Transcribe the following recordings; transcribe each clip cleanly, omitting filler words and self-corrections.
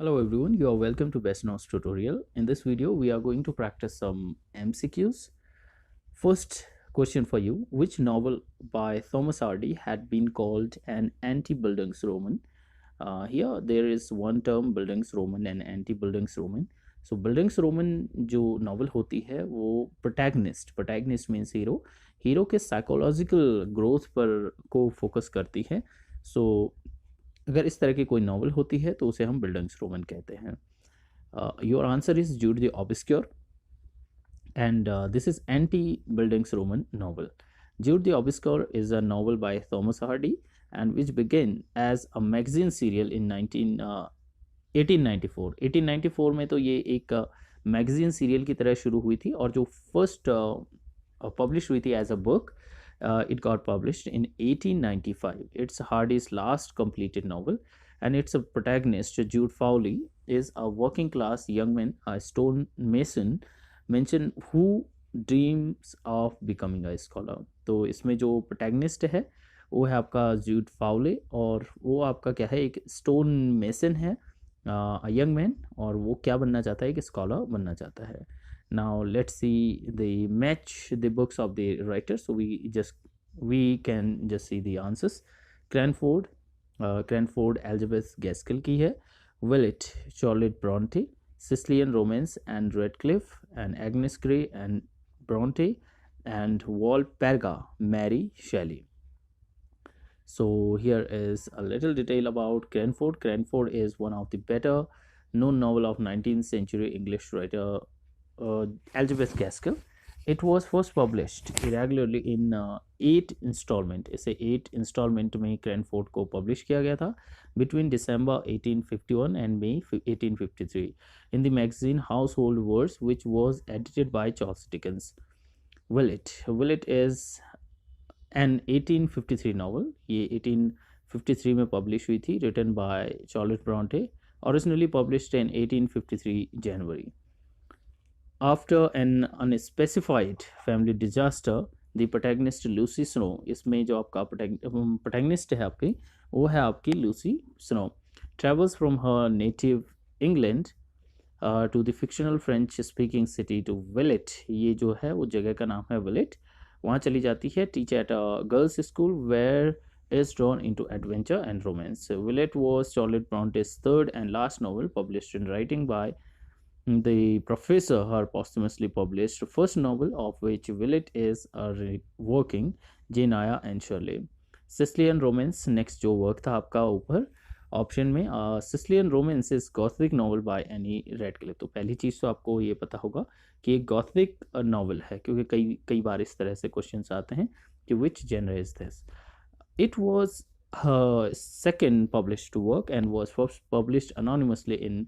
Hello everyone, you are welcome to Best Notes tutorial. In this video, we are going to practice some MCQs. First question for you, which novel by Thomas Hardy had been called an anti-Bildungsroman? Here there is one term Bildungsroman and anti-Bildungsroman. So Bildungsroman जो novel होती है वो protagonist means hero के psychological growth पर को focus करती है. So अगर इस तरह की कोई नॉवल होती है तो उसे हम बिल्डिंग्स रोमन कहते हैं. Your answer is Jude the Obscure and this is anti-Bildungs Roman novel. Jude the Obscure is a novel by Thomas Hardy and which began as a magazine serial in 1894. 1894 में तो ये एक magazine serial की तरह शुरू हुई थी और जो फर्स्ट पब्लिश हुई थी as a book. It got published in 1895. It's Hardy's last completed novel, and its protagonist, Jude Fowley, is a working class young man, a stone mason, who dreams of becoming a scholar. तो इसमें जो protagonist है वो है आपका जूड फाउले और वो आपका क्या है, एक स्टोन मेसन है, यंग मैन, और वो क्या बनना चाहता है, एक स्कॉलर बनना चाहता है. Now let's see the match the books of the writer. So we can just see the answers. Cranford Elizabeth Gaskell की है. Willett Charlotte Bronte. Sicilian Romance and Radcliffe and Agnes Grey and Bronte and Walpurga Mary Shelley. So here is a little detail about Cranford. Cranford is one of the better known novel of 19th century English writer Elizabeth Gaskell. It was first published irregularly in 8 installment. इसे 8 installment में क्रैनफोर्ड को publish किया गया था between December 1851 and May 1853 in the magazine Household Words, which was edited by Charles Dickens. Willett is an 1853 novel. ये 1853 में publish हुई थी, written by Charlotte Bronte, originally published in 1853 January. After an unspecified family disaster, the protagonist Lucy Snow, इसमें जो आपका protagonist है आपकी, वो है आपकी Lucy Snow, travels from her native England to the fictional French speaking city to Willett. ये जो है वो जगह का नाम है Willett. वहाँ चली जाती है, teach at a girls school where is drawn into adventure and romance. Willett was Charlotte Bronte's third and last novel published in writing by the professor, her posthumously published first novel of which Willett is a working Jane Eyre and Shirley. Sicilian Romance, next जो work था आपका ऊपर option में, Sicilian Romance is Gothic novel by Anne Radcliffe. तो पहली चीज़ तो आपको ये पता होगा कि एक गॉथिक नॉवल है, क्योंकि कई बार इस तरह से क्वेश्चंस आते हैं कि which genre is this. It was second published work and was first published anonymously in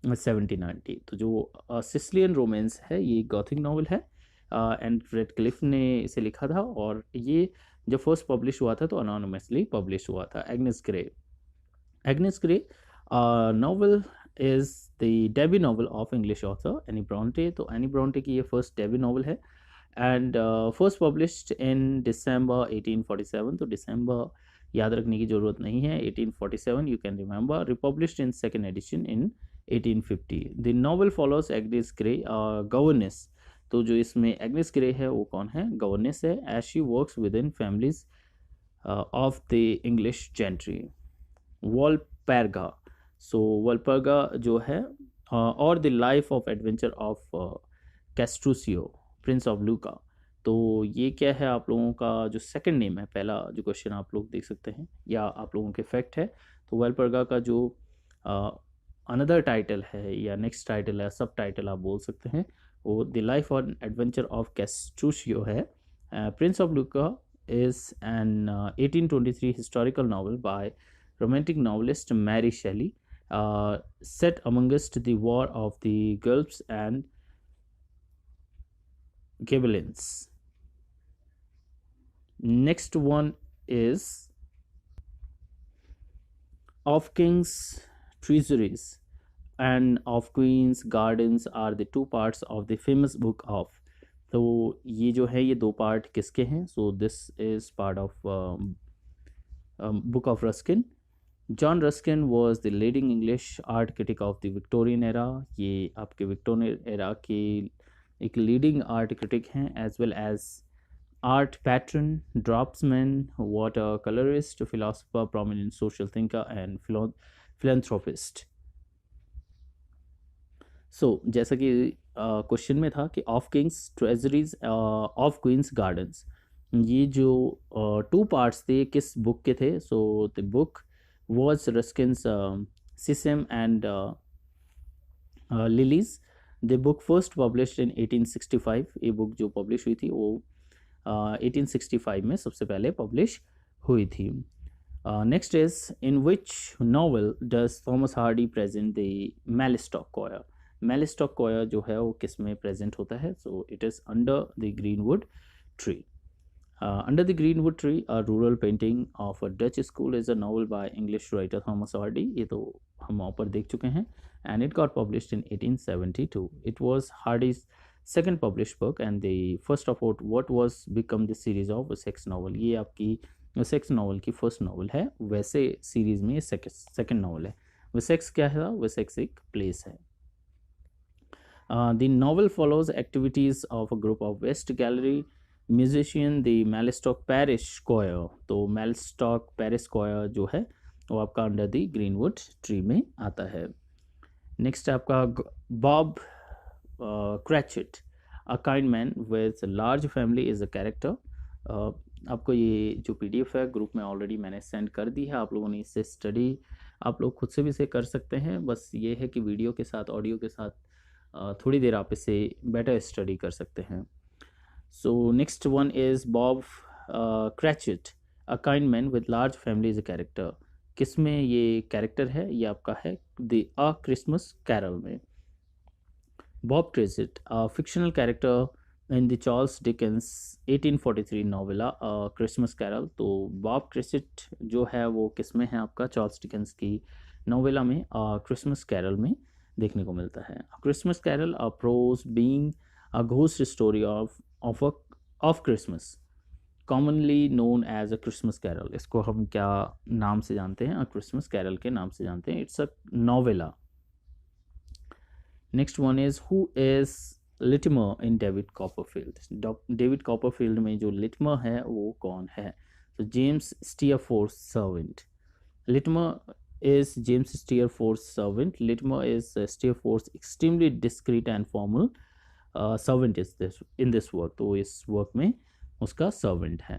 1790. तो जो सिसिलियन रोमांस है ये गॉथिक नॉवल है एंड रेडक्लिफ ने इसे लिखा था और ये जब फर्स्ट पब्लिश हुआ था तो अनोनिमसली पब्लिश हुआ था. Agnes grey novel is the debut novel of English author any Brontë. तो एनी ब्रॉन्टे की ये फर्स्ट डेब्यू नॉवल है एंड फर्स्ट पब्लिश्ड इन दिसंबर 1847. तो दिसंबर याद रखने की ज़रूरत नहीं है, 1847 you can remember. Republished in second edition in 1850. The novel follows Agnes Grey governess. तो जो इसमें एग्नेस ग्रे है वो कौन है, गवर्नेस है, as she works with in families of the English gentry. Valperga, so Valperga जो है और the Life of Adventure of Castruccio Prince of Lucca. तो ये क्या है आप लोगों का जो सेकंड नेम है, पहला जो क्वेश्चन आप लोग देख सकते हैं या आप लोगों के फैक्ट है. तो वॉलपर्गा का जो अनदर टाइटल है या नेक्स्ट टाइटल है, सब टाइटल आप बोल सकते हैं, वो द लाइफ और एडवेंचर ऑफ कैस्ट्रूसियो है. Prince of Luka is an 1823 historical novel by romantic novelist Mary Shelley, set amongst the War of the Gulfs and Ghibellines. Next one is Of King's Treasuries and Of Queen's Gardens are the two parts of the famous book of. तो ये जो है ये दो part किसके हैं, so this is part of book of Ruskin. John Ruskin was the leading English art critic of the Victorian era. ये आपके विक्टोरियन एरा के एक लीडिंग आर्ट क्रिटिक हैं, as well as art patron, draughtsman, water colourist, philosopher, prominent social thinker and philanthropist. So जैसा कि question में था कि of Kings Treasuries of Queens Gardens, ये जो टू पार्ट्स थे किस बुक के थे? So the book was Ruskin's sesame and lilies. The book first published in 1865। ये बुक जो पब्लिश हुई थी वो 1865 में सबसे पहले पब्लिश हुई थी। Next is in which novel does Thomas Hardy present the Mellstock choir? Mellstock choir जो है वो किस में प्रेजेंट होता है? So it is Under the Greenwood Tree. Under the Greenwood Tree, a rural painting of a Dutch school is a novel by English writer Thomas Hardy. ये तो हम वहाँ पर देख चुके हैं, and it got published in 1872. It was Hardy's second published book and the first of what was become the series of Wessex novel. ये आपकी Wessex novel की फर्स्ट नॉवल है, वैसे सीरीज में ये सेकेंड नॉवल है। Wessex क्या है? Wessex एक प्लेस है। The novel follows activities of a group of West Gallery musician the Mellstock parish squire. तो मेलिस्टॉक पैरिश स्क्वायर जो है वो आपका अंडर द ग्रीनवुड ट्री में आता है। नेक्स्ट आपका Bob Cratchit, a kind man with large family is a character. आपको ये जो पीडीएफ है ग्रुप में ऑलरेडी मैंने सेंड कर दी है, आप लोगों ने इससे स्टडी आप लोग खुद से भी इसे कर सकते हैं। बस ये है कि वीडियो के साथ ऑडियो के साथ थोड़ी देर आप इसे बेटर स्टडी कर सकते हैं। So next one is Bob Cratchit, a kind man with large family is a character। किस में ये कैरेक्टर है? ये आपका है द अ क्रिसमस कैरल में। Bob Cratchit, a fictional character in the Charles Dickens 1843 novella A Christmas Carol. तो Bob Cratchit जो है वो किस में है? आपका चार्ल्स डिकेंस की नॉवेला में क्रिसमस कैरल में देखने को मिलता है। Christmas Carol a prose being a ghost story of Christmas, commonly known as a Christmas Carol. इसको हम क्या नाम से जानते हैं? क्रिसमस कैरल के नाम से जानते हैं। It's a novella. Next one is who is Littimer in David Copperfield. David Copperfield में जो लिटिमर है वो कौन है? तो James Steerforth servant. Littimer is James Steerforth's servant. Littimer is Steerforth's extremely discreet and formal servant is this in this work। तो इस work में उसका सर्वेंट है।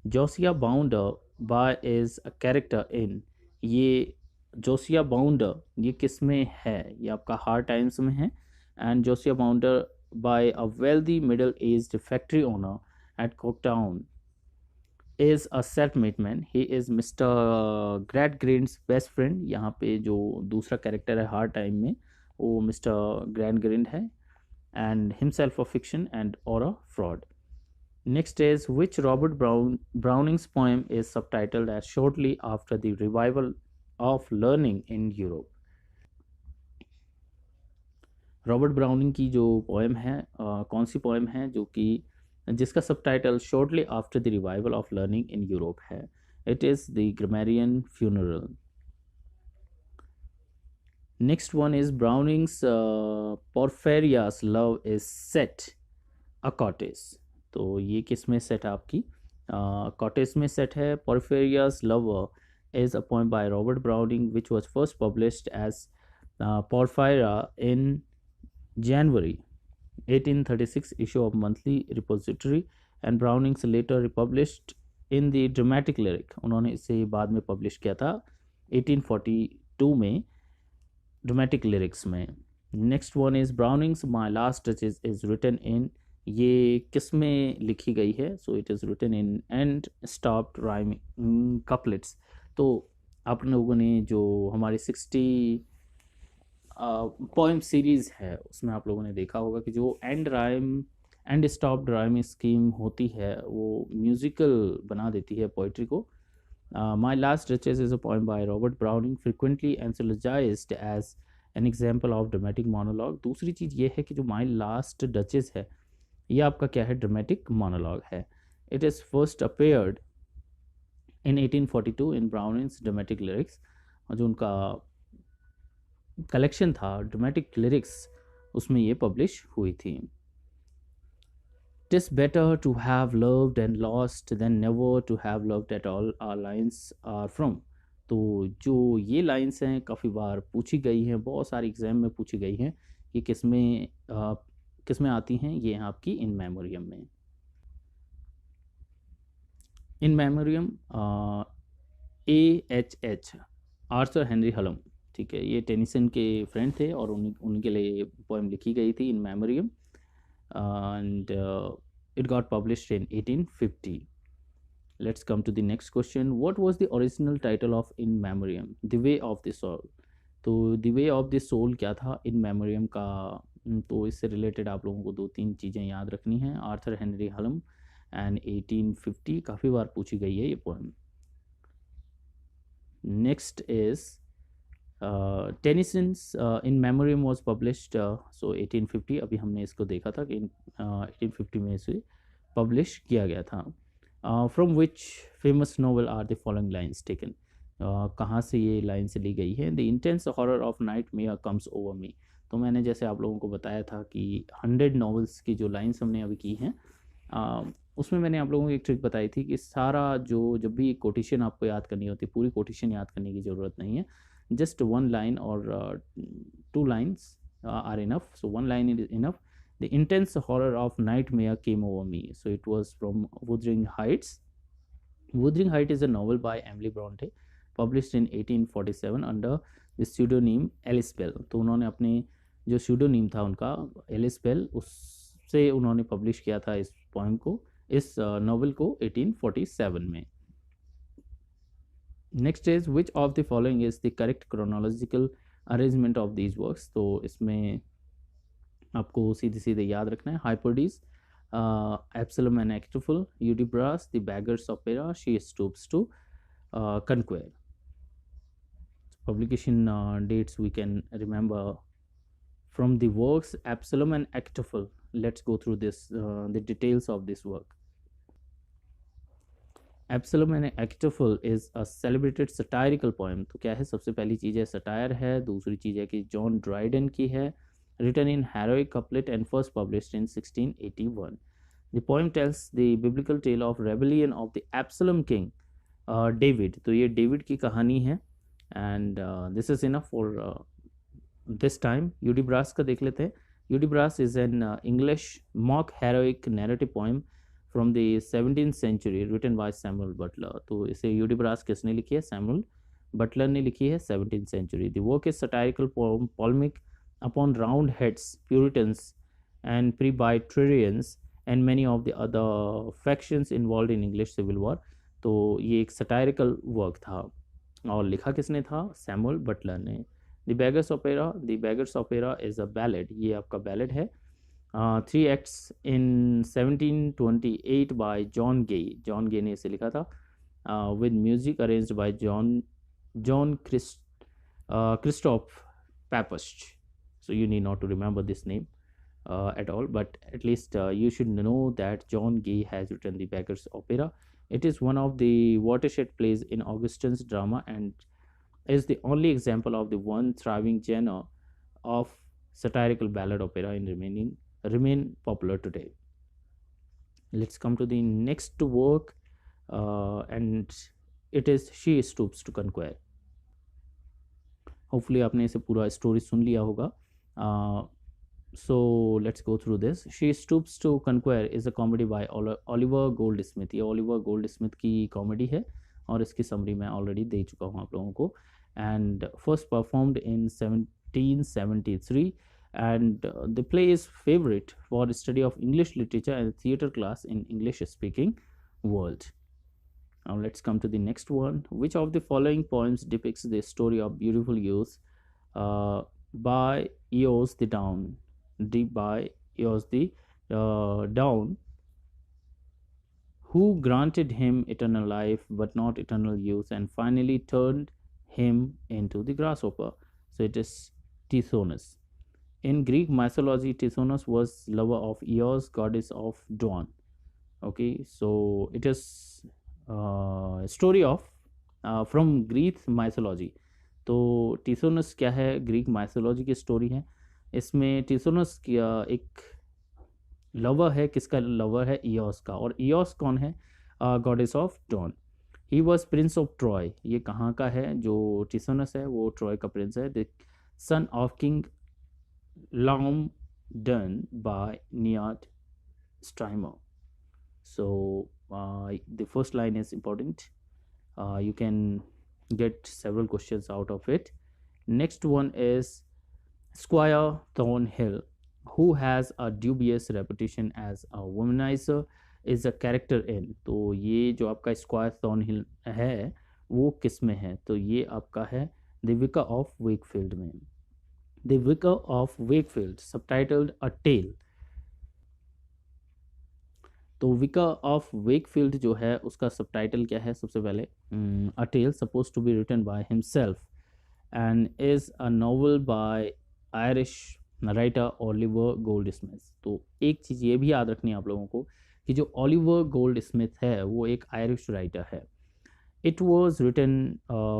Josiah Bounderby is a character in, ये जोसिया बाउंडर ये किस में है? ये आपका हार्ड टाइम्स में है। And Josiah Bounderby a wealthy middle aged factory owner at Coketown is a self-made man. He is Mr. Gradgrind's best friend। यहाँ पे जो दूसरा कैरेक्टर है हार्ड टाइम में वो मिस्टर ग्रैंडग्रिंड है। and himself a fiction and or a fraud. Next is which Robert Browning's poem is subtitled as shortly after the revival of learning in Europe। Robert browning की जो poem है कौन सी poem है जो कि जिसका subtitle shortly after the revival of learning in Europe है? It is the Grammarian Funeral. Next one is Browning's Porphyria's Love is set a cottage. तो ये किस में सेट है आपकी? कॉटेज में सेट है। Porphyria's Lover is a poem by Robert Browning which was first published as Porphyria in January 1836 issue of monthly repository and Browning's later republished in the dramatic lyric। उन्होंने इसे बाद में publish किया था 1842 में Dramatic Lyrics में। Next one is Browning's My Last Duchess is written in, ये किस में लिखी गई है? So it is written in end stopped rhyming couplets. तो आप लोगों ने जो हमारी 60 पोएम सीरीज़ है उसमें आप लोगों ने देखा होगा कि जो एंड स्टॉप राइम स्कीम होती है वो म्यूज़िकल बना देती है पोइट्री को। My Last Duchess is a poem by Robert Browning frequently anthologised as an example of dramatic monologue. दूसरी चीज़ ये है कि जो माई लास्ट डचेस है ये आपका क्या है? ड्रामेटिक मोनोलॉग है। It is first appeared in 1842 in Browning's dramatic lyrics। जो उनका कलेक्शन था ड्रामेटिक लिरिक्स, उसमें ये पब्लिश हुई थी। "'Tis better to have loved and lost than never to have loved at all" our lines are from। तो जो ये लाइंस हैं काफ़ी बार पूछी गई हैं, बहुत सारे एग्जाम में पूछी गई हैं कि किस में आती हैं, ये हैं आपकी इन मेमोरियम में। इन memoriam AHH Arthur Henry Halam, ठीक है, ये टेनिसन के फ्रेंड थे और उनके लिए पोएम लिखी गई थी इन memoriam, and it got published in 1850। Let's come to the next question. What was the original title of In Memoriam? The Way of the Soul। तो The Way of the Soul क्या था इन memoriam का? तो इससे related आप लोगों को दो तीन चीज़ें याद रखनी हैं। आर्थर हेनरी हलम एंड 1850, काफ़ी बार पूछी गई है ये poem. Next is Tennyson's In Memoriam was published, so 1850, अभी हमने इसको देखा था कि 1850 में इसे पब्लिश किया गया था। From which famous novel are the following lines taken? कहाँ से ये लाइन से ली गई है? The intense horror of nightmare comes over me. तो मैंने जैसे आप लोगों को बताया था कि 100 नॉवेल्स की जो लाइन्स हमने अभी की हैं, उसमें मैंने आप लोगों को एक ट्रिक बताई थी कि सारा जब भी कोटेशन आपको याद करनी होती है, पूरी कोटेशन याद करने की ज़रूरत नहीं है, just one line or two lines are enough. So one line is enough. The intense horror of nightmare came over me. So it was from Wuthering Heights. Wuthering Heights is a novel by Emily Bronte, published in 1847 under the pseudonym Alice Bell। तो उन्होंने अपने जो pseudonym था उनका Alice Bell, उससे उन्होंने publish किया था इस पोएम को, इस नॉवल को 1847 में। Next is which of the following is the correct chronological arrangement of these works? तो इसमें आपको सीधे सीधे याद रखना है। Hesperides, Absalom and Achitophel, Hudibras, The Beggar's Opera, She Stoops to Conquer. Publication dates we can remember from the works Absalom and Achitophel. Let's go through the details of this work. Absalom and Achitophel is a celebrated satirical poem। तो क्या है? सबसे पहली चीज़ है satire है, दूसरी चीज़ है कि जॉन ड्राइडन की है, written in heroic couplet and first published in 1681। The poem tells the biblical tale of rebellion of the Absalom king David। तो ये डेविड की कहानी है and this is enough for this time। यूडिब्रास का देख लेते हैं। यूडिब्रास is an English mock heroic narrative poem from the 17th century written by Samuel Butler। तो इसे यूडिब्रास किसने लिखी है? सैमुअल बटलर ने लिखी है 17th century। The work is satirical polemic upon Roundheads, Puritans and Presbyterians and many of the other factions involved in English Civil War। तो ये एक satirical work था और लिखा किसने था? सैमुअल बटलर ने। The Beggars Opera, The Beggars Opera is a ballad। ये आपका ballad है। 3 acts in 1728 by John Gay। John गे ने इसे लिखा था with music arranged by John Christoph Papist। So you need not to remember this name at all, but at least you should know that John Gay has written the Beggars Opera। It is one of the watershed plays in Augustine's drama and is the only example of the one thriving genre of satirical ballad opera remain popular today। Let's come to the next work and it is She Stoops to Conquer। Hopefully आपने इसे पूरा story सुन लिया होगा। So let's go through this। She Stoops to Conquer is a comedy by Oliver Goldsmith। ये Oliver Goldsmith की comedy है और इसकी समरी मैं ऑलरेडी दे चुका हूँ आप लोगों को। And first performed in 1773 and the play is favorite for study of English literature and theater class in English speaking world। Now let's come to the next one। Which of the following poems depicts the story of beautiful youth by Eos the Down? By Eos the Down, who granted him eternal life but not eternal youth and finally turned him into the grasshopper। So it is Tithonus। In Greek mythology, Tithonus was lover of Eos, goddess of dawn। Okay, so it is a story of from Greek mythology। तो टीसोनस क्या है, Greek mythology की story है। इसमें टीसोनस एक lover है, किसका lover है, ईओस का। और ईओस कौन है, goddess of dawn. He was prince of Troy, ये कहाँ का है, जो टीसोनस है वो ट्रॉय का प्रिंस है। The son of king Laomedon by naiad Strymo. So the first line is important. You can get several questions out of it. Next one is Squire Thornhill, who has a dubious reputation as a womanizer, is a character in। तो ये जो आपका square Thornhill है वो किस में है, तो ये आपका है द विकर ऑफ वेकफील्ड में। The Vicar of Wakefield subtitled a tale. तो विका ऑफ वेकफील्ड जो है उसका सबटाइटल क्या है, सबसे पहले a tale suppose to be written by himself and is a novel by Irish writer Oliver Goldsmith. तो एक चीज़ ये भी याद रखनी है आप लोगों को कि जो ओलिवर गोल्ड स्मिथ है वो एक आयरिश राइटर है। It was written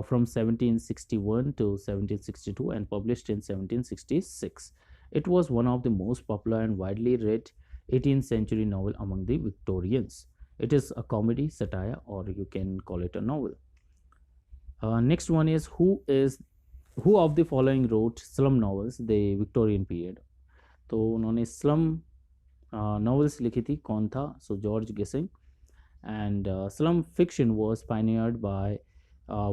from 1761 to 1762 and published in 1766. It was one of the most popular and widely read 18th century novel among the Victorians. It is a comedy, satire, or you can call it a novel. Next one is who of the following wrote slum novels the Victorian period? तो उन्होंने slum novels लिखी थी, कौन था, सो George गेसिंग। And slum fiction was pioneered by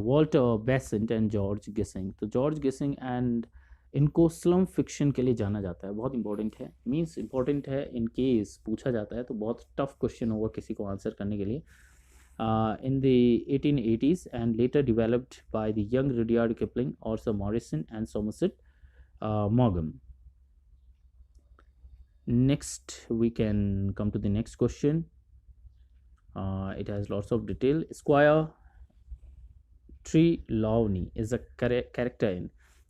Walter Besant and George Gissing। तो George गिसिंग and इनको slum fiction के लिए जाना जाता है, बहुत इंपॉर्टेंट है, मीन्स इंपॉर्टेंट है, इन केस पूछा जाता है तो बहुत टफ क्वेश्चन होगा किसी को आंसर करने के लिए। In the 1880s and later developed by the young Rudyard Kipling, Arthur Morrison and Somerset Maugham. Next we can come to the next question. It has lots of detail. Squire Trelawney is a character in,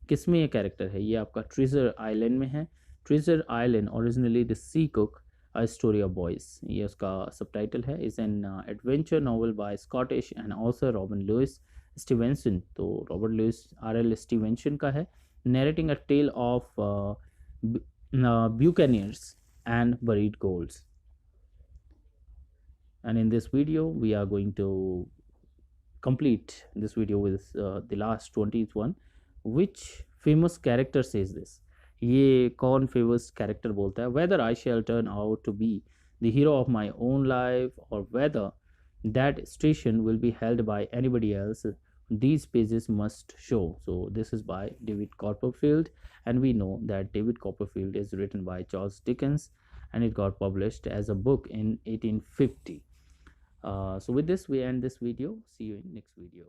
किस में ये character है, ये आपका treasure Island में है। Treasure Island originally The Sea Cook a story of boys, ये उसका सबटाइटल है। Is an adventure novel by Scottish and author Robin Louis Stevenson. तो रॉबर्ट लुइस आर.एल. स्टीवेंसन का है। Narrating a tale of buccaneers and buried golds। And in this video we are going to complete this video with the last 20th one। which famous character says this, ये कौन famous character बोलता है, whether I shall turn out to be the hero of my own life or whether that station will be held by anybody else, these pages must show। So this is by David Copperfield, and we know that David Copperfield is written by Charles Dickens and it got published as a book in 1850। So with this we end this video. See you in next video.